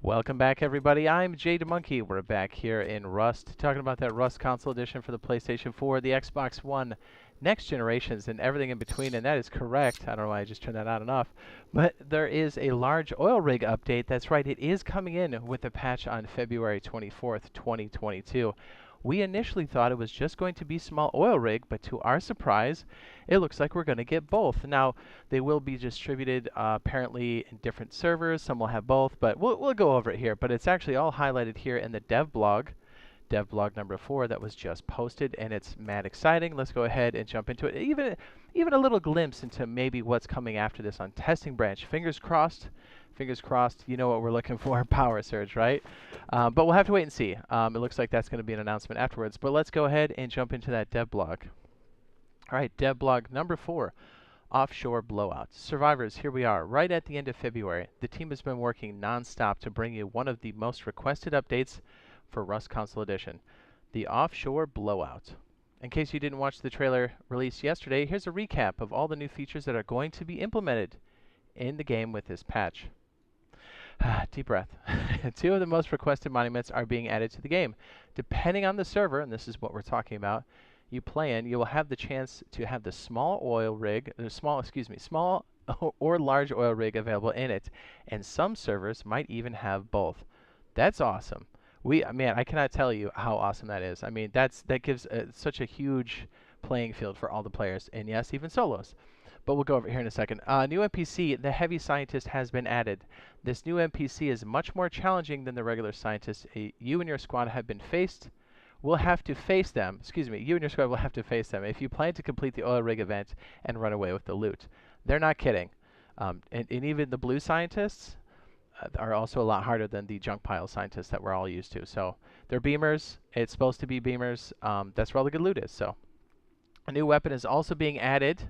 Welcome back, everybody. I'm Jade Monkey. We're back here in Rust, talking about that Rust Console Edition for the PlayStation 4, the Xbox One, next generations, and everything in between. And that is correct. I don't know why I just turned that on and off. But there is a large oil rig update. That's right. It is coming in with a patch on February 24th, 2022. We initially thought it was just going to be small oil rig, but to our surprise, it looks like we're going to get both. Now, they will be distributed apparently in different servers. Some will have both, but we'll go over it here. But it's actually all highlighted here in the dev blog number 4 that was just posted, and it's mad exciting. Let's go ahead and jump into it. Even a little glimpse into maybe what's coming after this on testing branch. Fingers crossed. Fingers crossed, you know what we're looking for, power surge, right? But we'll have to wait and see. It looks like that's going to be an announcement afterwards. But let's go ahead and jump into that dev blog. All right, dev blog number 4, offshore blowout. Survivors, here we are, right at the end of February. The team has been working non-stop to bring you one of the most requested updates for Rust Console Edition, the offshore blowout. In case you didn't watch the trailer released yesterday, here's a recap of all the new features that are going to be implemented in the game with this patch. Deep breath. 2 of the most requested monuments are being added to the game. Depending on the server, and this is what we're talking about, you play in, you will have the chance to have the small or large oil rig available in it, and some servers might even have both. That's awesome. Man, I cannot tell you how awesome that is. I mean, that gives such a huge playing field for all the players, and yes, even solos. But we'll go over here in a second. New NPC, the Heavy Scientist, has been added. This new NPC is much more challenging than the regular scientist. You and your squad have been will have to face them. Excuse me, you and your squad will have to face them if you plan to complete the oil rig event and run away with the loot. They're not kidding. And even the blue scientists are also a lot harder than the junk pile scientists that we're all used to. So they're beamers. It's supposed to be beamers. That's where all the good loot is. So a new weapon is also being added.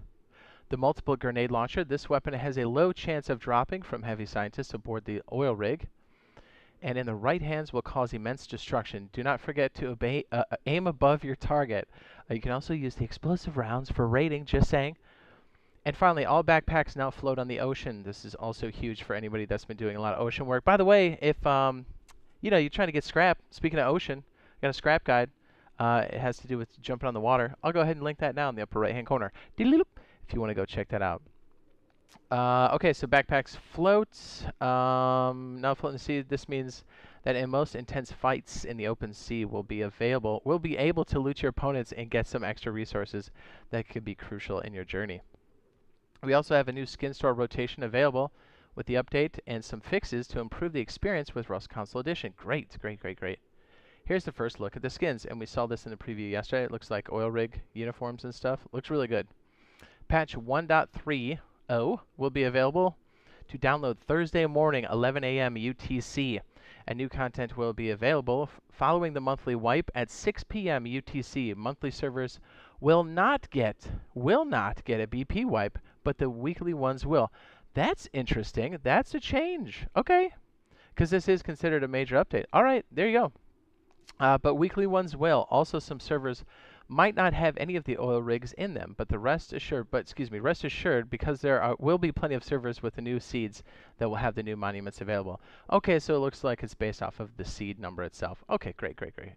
The multiple grenade launcher. This weapon has a low chance of dropping from heavy scientists aboard the oil rig, and in the right hands will cause immense destruction. Do not forget to aim above your target. You can also use the explosive rounds for raiding, just saying. And finally, all backpacks now float on the ocean. This is also huge for anybody that's been doing a lot of ocean work. By the way, if you're trying to get scrap, speaking of ocean, I got a scrap guide. It has to do with jumping on the water. I'll go ahead and link that now in the upper right-hand corner, if you want to go check that out. Okay, so backpacks float. Now float in the sea. This means that in most intense fights in the open sea, we'll be able to loot your opponents and get some extra resources that could be crucial in your journey. We also have a new skin store rotation available with the update and some fixes to improve the experience with Rust Console Edition. Great, great, great, great. Here's the first look at the skins, and we saw this in the preview yesterday. It looks like oil rig uniforms and stuff. Looks really good. Patch 1.30 will be available to download Thursday morning, 11 a.m. UTC. And new content will be available following the monthly wipe at 6 p.m. UTC. Monthly servers will not get a BP wipe, but the weekly ones will. That's interesting. That's a change. Okay. Because this is considered a major update. All right, there you go. But weekly ones will. Also, some servers might not have any of the oil rigs in them, but rest assured, because there will be plenty of servers with the new seeds that will have the new monuments available. Okay, so it looks like it's based off of the seed number itself. Okay, great, great, great.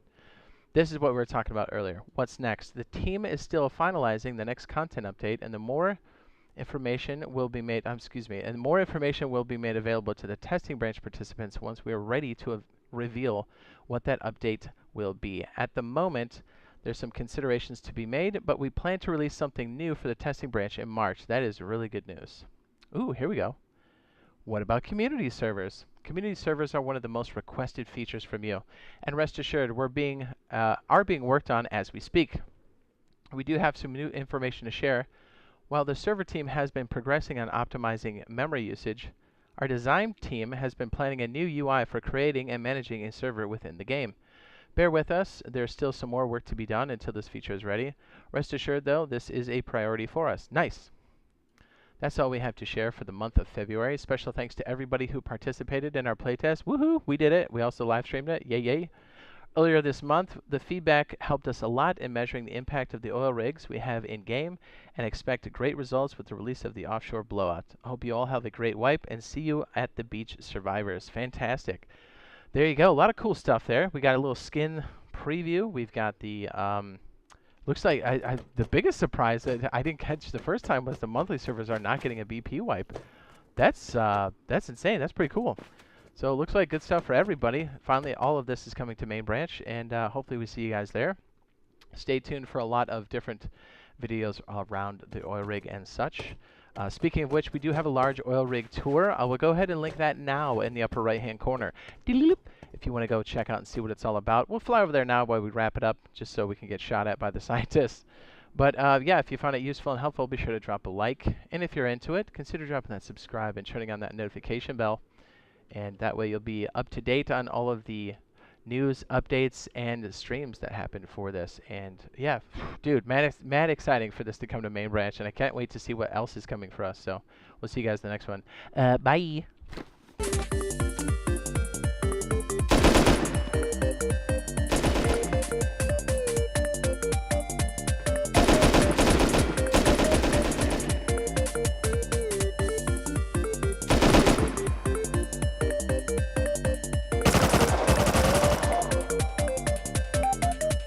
This is what we were talking about earlier. What's next? The team is still finalizing the next content update, and more information will be made available to the testing branch participants once we are ready to reveal what that update will be. At the moment, there's some considerations to be made, but we plan to release something new for the testing branch in March. That is really good news. Ooh, here we go. What about community servers? Community servers are one of the most requested features from you, and rest assured, are being worked on as we speak. We do have some new information to share. While the server team has been progressing on optimizing memory usage, our design team has been planning a new UI for creating and managing a server within the game. Bear with us, there's still some more work to be done until this feature is ready. Rest assured, though, this is a priority for us. Nice. That's all we have to share for the month of February. Special thanks to everybody who participated in our playtest. Woohoo! We did it. We also live streamed it. Yay, yay. Earlier this month, the feedback helped us a lot in measuring the impact of the oil rigs we have in-game and expect great results with the release of the offshore blowout. I hope you all have a great wipe and see you at the beach, survivors. Fantastic. there you go. A lot of cool stuff there. We got a little skin preview. We've got the looks like the biggest surprise that I didn't catch the first time was the monthly servers are not getting a BP wipe. That's insane. That's pretty cool. So it looks like good stuff for everybody. Finally, all of this is coming to main branch, and hopefully we see you guys there. Stay tuned for a lot of different videos around the oil rig and such. Speaking of which, we do have a large oil rig tour. I will go ahead and link that now in the upper right-hand corner. If you want to go check out and see what it's all about. We'll fly over there now while we wrap it up, just so we can get shot at by the scientists. But yeah, if you found it useful and helpful, be sure to drop a like. And if you're into it, consider dropping that subscribe and turning on that notification bell. And that way you'll be up to date on all of the news, updates, and streams that happen for this. And yeah, dude, mad exciting for this to come to main branch, and I can't wait to see what else is coming for us. So we'll see you guys in the next one. Bye.